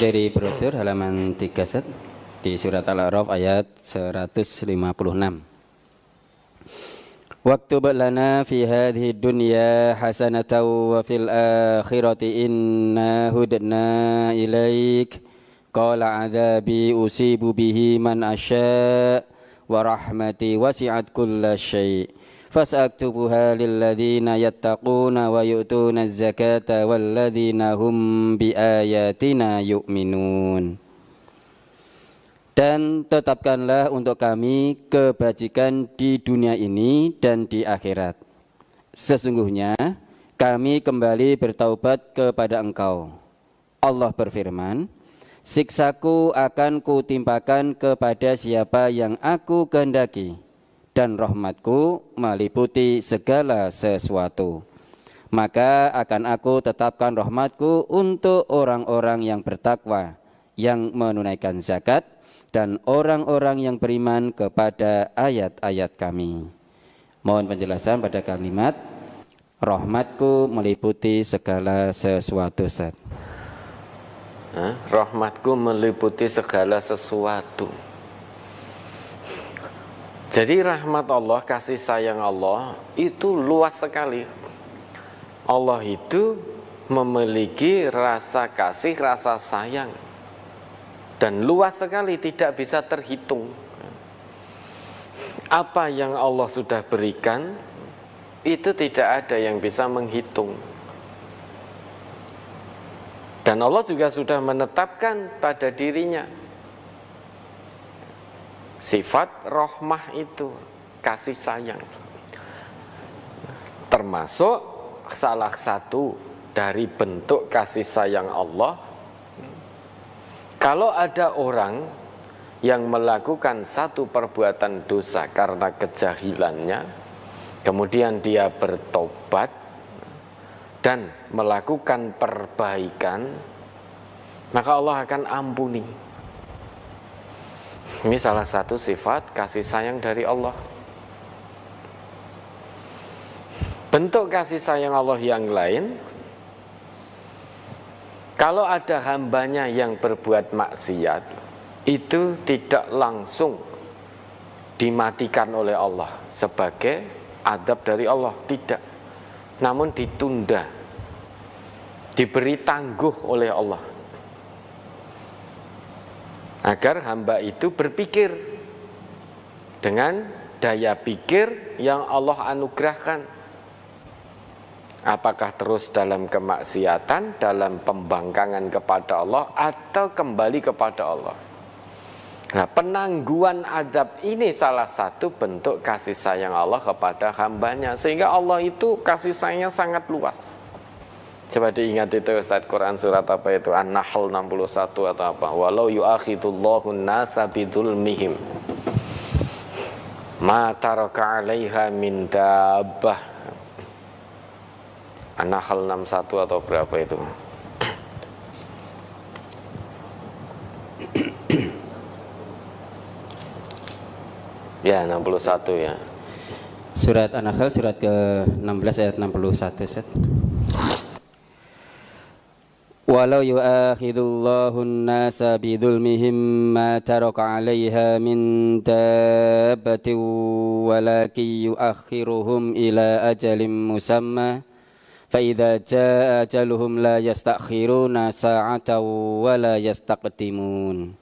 dari brosur halaman 3 set di surat Al-A'raf ayat 156. Waktub lana fi hadhihi dunya hasanatan wa fil akhirati inna hudna ilaik qala adzabi usibu bihi man asya wa rahmati wasi'at kulla syai' fasaktubuha lilladzina yattaquna wa yu'tuna az-zakata walladzina hum biayatina yu'minun. Dan tetapkanlah untuk kami kebajikan di dunia ini dan di akhirat. Sesungguhnya kami kembali bertaubat kepada Engkau. Allah berfirman, siksaku akan kutimpakan kepada siapa yang aku kehendaki, dan rahmatku meliputi segala sesuatu. Maka akan aku tetapkan rahmatku untuk orang-orang yang bertakwa, yang menunaikan zakat, dan orang-orang yang beriman kepada ayat-ayat kami. Mohon penjelasan pada kalimat rahmatku meliputi segala sesuatu. Rahmatku meliputi segala sesuatu. Jadi rahmat Allah, kasih sayang Allah itu luas sekali. Allah itu memiliki rasa kasih, rasa sayang, dan luas sekali, tidak bisa terhitung. Apa yang Allah sudah berikan itu tidak ada yang bisa menghitung. Dan Allah juga sudah menetapkan pada dirinya sifat rahmah itu, kasih sayang. Termasuk salah satu dari bentuk kasih sayang Allah, kalau ada orang yang melakukan satu perbuatan dosa karena kejahilannya, kemudian dia bertobat dan melakukan perbaikan, maka Allah akan ampuni. Ini salah satu sifat kasih sayang dari Allah. Bentuk kasih sayang Allah yang lain, kalau ada hambanya yang berbuat maksiat, itu tidak langsung dimatikan oleh Allah sebagai azab dari Allah, tidak. Namun ditunda, diberi tangguh oleh Allah, agar hamba itu berpikir dengan daya pikir yang Allah anugerahkan. Apakah terus dalam kemaksiatan, dalam pembangkangan kepada Allah, atau kembali kepada Allah. Nah, penangguhan azab ini salah satu bentuk kasih sayang Allah kepada hambanya. Sehingga Allah itu kasih sayangnya sangat luas. Coba diingat itu Ustaz, Quran surat apa itu? An-Nahl 61 atau apa? Walau yu'akhidullahu nasa bidzulmihim ma taraka 'alaiha min dabbah. An-Nahl 61 atau berapa itu? Ya, 61 ya. Surat An-Nahl surat ke-16 ayat 61 set. Walau yu'akhidullahu an-nasa bidzulmihim ma taraka 'alaiha min dabbatin walakin yu'akhiruhum ila ajalin musamma فَإِذَا جَاءَ أَجَلُهُمْ لَا يَسْتَأْخِرُونَ سَاعَةً وَلَا يَسْتَقْدِمُونَ.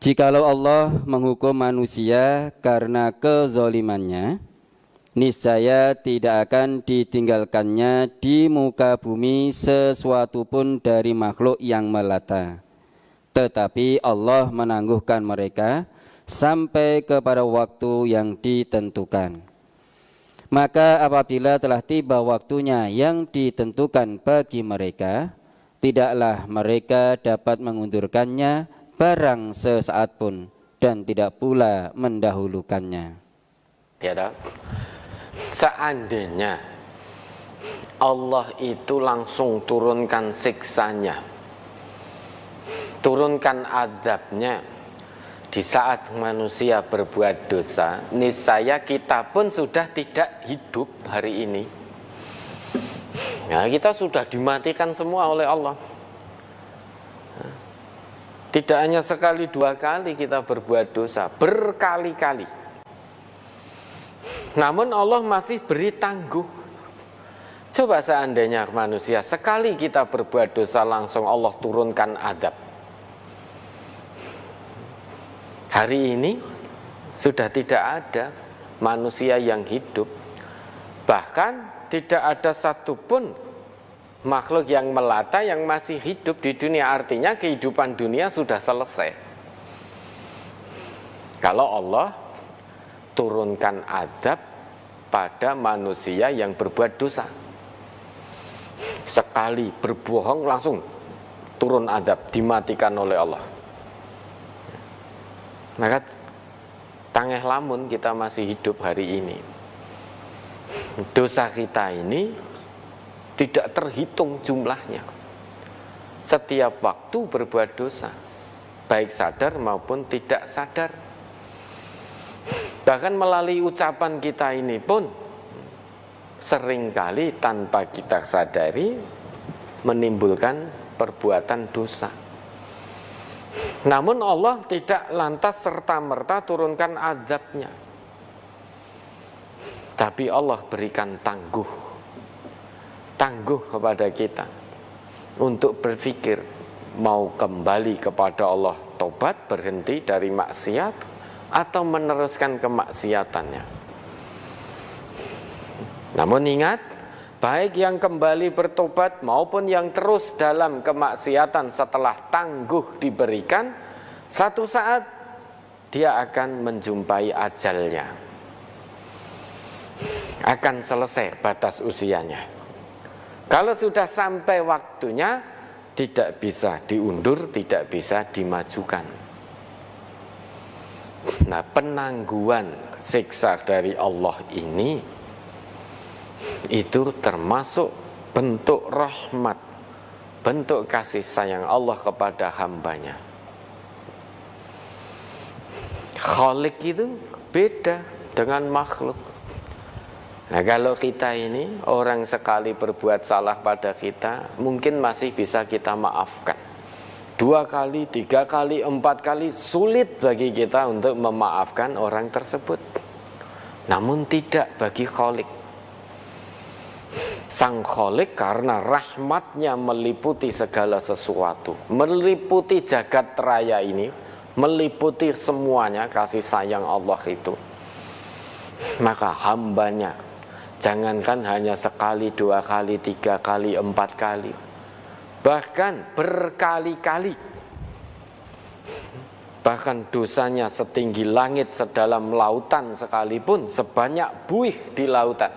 Jikalau Allah menghukum manusia karena kezalimannya, niscaya tidak akan ditinggalkannya di muka bumi sesuatu pun dari makhluk yang melata. Tetapi Allah menangguhkan mereka sampai kepada waktu yang ditentukan. Maka apabila telah tiba waktunya yang ditentukan bagi mereka, tidaklah mereka dapat mengundurkannya barang sesaat pun, dan tidak pula mendahulukannya. Ya tak? Seandainya Allah itu langsung turunkan siksanya, turunkan azabnya di saat manusia berbuat dosa, niscaya kita pun sudah tidak hidup hari ini. Nah, kita sudah dimatikan semua oleh Allah. Tidak hanya sekali dua kali kita berbuat dosa, berkali-kali. Namun Allah masih beri tangguh. Coba seandainya manusia sekali kita berbuat dosa langsung Allah turunkan azab. Hari ini sudah tidak ada manusia yang hidup. Bahkan tidak ada satupun makhluk yang melata yang masih hidup di dunia. Artinya kehidupan dunia sudah selesai. Kalau Allah turunkan azab pada manusia yang berbuat dosa, sekali berbohong langsung turun azab, dimatikan oleh Allah. Maka tangeh lamun kita masih hidup hari ini. Dosa kita ini tidak terhitung jumlahnya. Setiap waktu berbuat dosa, baik sadar maupun tidak sadar. Bahkan melalui ucapan kita ini pun seringkali tanpa kita sadari menimbulkan perbuatan dosa. Namun Allah tidak lantas serta-merta turunkan azabnya, tapi Allah berikan tangguh kepada kita untuk berpikir mau kembali kepada Allah, tobat, berhenti dari maksiat, atau meneruskan kemaksiatannya. Namun ingat, baik yang kembali bertobat maupun yang terus dalam kemaksiatan setelah tangguh diberikan, satu saat dia akan menjumpai ajalnya, akan selesai batas usianya. Kalau sudah sampai waktunya, tidak bisa diundur, tidak bisa dimajukan. Nah, penangguhan siksa dari Allah ini itu termasuk bentuk rahmat, bentuk kasih sayang Allah kepada hambanya. Khalik itu beda dengan makhluk. Nah, kalau kita ini orang sekali berbuat salah pada kita, mungkin masih bisa kita maafkan. 2 kali, 3 kali, 4 kali sulit bagi kita untuk memaafkan orang tersebut. Namun tidak bagi Khalik. Sang Khalik karena rahmatnya meliputi segala sesuatu, meliputi jagat raya ini, meliputi semuanya kasih sayang Allah itu. Maka hambanya, jangankan hanya sekali, 2 kali, 3 kali, 4 kali, bahkan berkali-kali, bahkan dosanya setinggi langit, sedalam lautan sekalipun, sebanyak buih di lautan,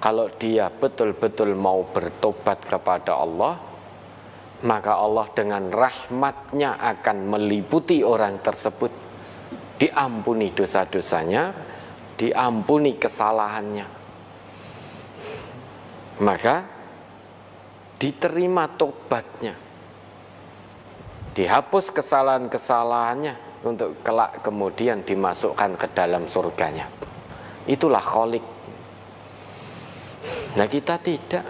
kalau dia betul-betul mau bertobat kepada Allah, maka Allah dengan rahmatnya akan meliputi orang tersebut, diampuni dosa-dosanya, diampuni kesalahannya, maka diterima tobatnya, dihapus kesalahan-kesalahannya untuk kelak kemudian dimasukkan ke dalam surganya. Itulah Khalik. Nah, kita tidak.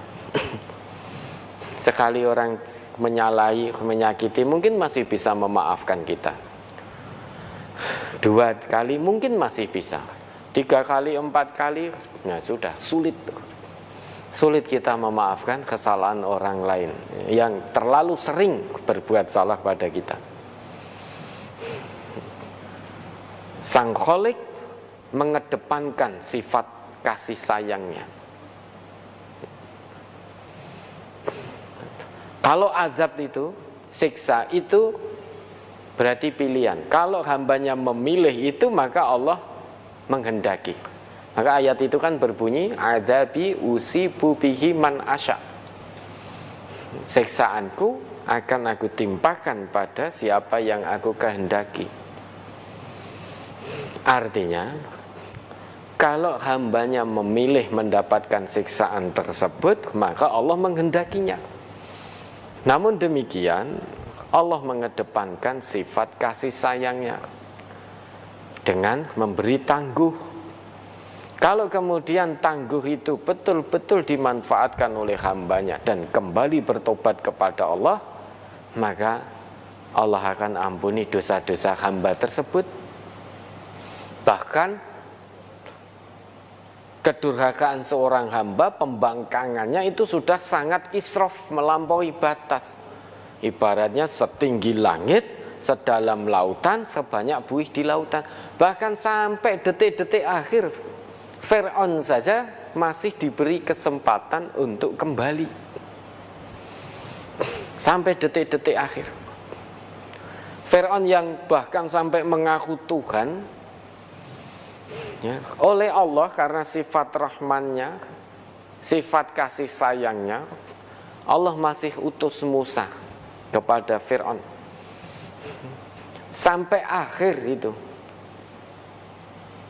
Sekali orang menyalahi, menyakiti, mungkin masih bisa memaafkan kita. 2 kali mungkin masih bisa. 3 kali, 4 kali, nah sudah sulit. Sulit kita memaafkan kesalahan orang lain yang terlalu sering berbuat salah pada kita. Sang Khalik mengedepankan sifat kasih sayangnya. Kalau azab itu, siksa itu berarti pilihan. Kalau hambanya memilih itu, maka Allah menghendaki. Maka ayat itu kan berbunyi, adzabi usibu bihi man asya. Siksaanku akan aku timpakan pada siapa yang aku kehendaki. Artinya, kalau hambanya memilih mendapatkan siksaan tersebut, maka Allah menghendakinya. Namun demikian, Allah mengedepankan sifat kasih sayangnya dengan memberi tangguh. Kalau kemudian tangguh itu betul-betul dimanfaatkan oleh hambanya dan kembali bertobat kepada Allah, maka Allah akan ampuni dosa-dosa hamba tersebut. Bahkan kedurhakaan seorang hamba, pembangkangannya itu sudah sangat israf, melampaui batas. Ibaratnya setinggi langit, sedalam lautan, sebanyak buih di lautan. Bahkan sampai detik-detik akhir, Fir'aun saja masih diberi kesempatan untuk kembali. Sampai detik-detik akhir. Fir'aun yang bahkan sampai mengaku Tuhan, ya, oleh Allah karena sifat rahmannya, sifat kasih sayangnya, Allah masih utus Musa kepada Fir'aun. Sampai akhir itu,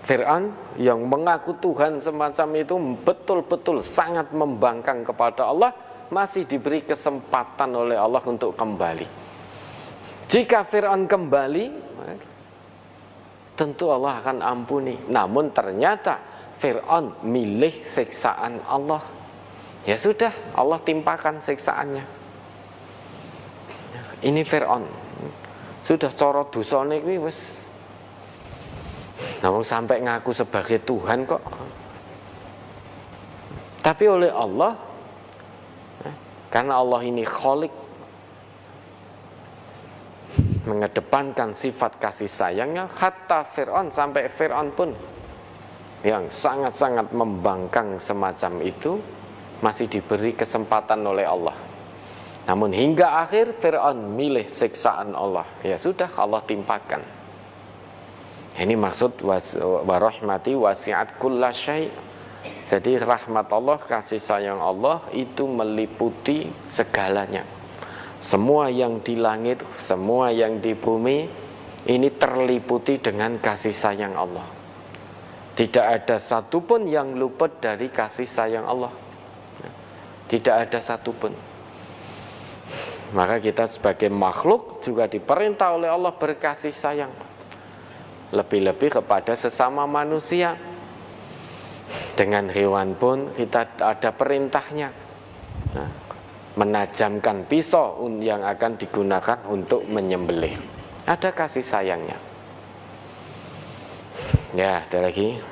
Fir'aun yang mengaku Tuhan semacam itu betul-betul sangat membangkang kepada Allah, masih diberi kesempatan oleh Allah untuk kembali. Jika Fir'aun kembali, tentu Allah akan ampuni. Namun ternyata Fir'aun milih siksaan Allah. Ya sudah, Allah timpakan siksaannya. Ini Fir'aun sudah coro dosane kuwi wis. Namun sampai ngaku sebagai Tuhan kok. Tapi oleh Allah, karena Allah ini Khalik, mengedepankan sifat kasih sayangnya, hatta Fir'aun, sampai Fir'aun pun yang sangat-sangat membangkang semacam itu masih diberi kesempatan oleh Allah. Namun hingga akhir Fir'aun milih siksaan Allah. Ya sudah, Allah timpakan. Ini maksud warahmati wasi'at kulla syai'. Jadi rahmat Allah, kasih sayang Allah itu meliputi segalanya. Semua yang di langit, semua yang di bumi, ini terliputi dengan kasih sayang Allah. Tidak ada satupun yang luput dari kasih sayang Allah. Tidak ada satupun. Maka kita sebagai makhluk juga diperintah oleh Allah berkasih sayang. Lebih-lebih kepada sesama manusia. Dengan hewan pun kita ada perintahnya. Nah, menajamkan pisau yang akan digunakan untuk menyembelih. Ada kasih sayangnya. Ya, ada lagi.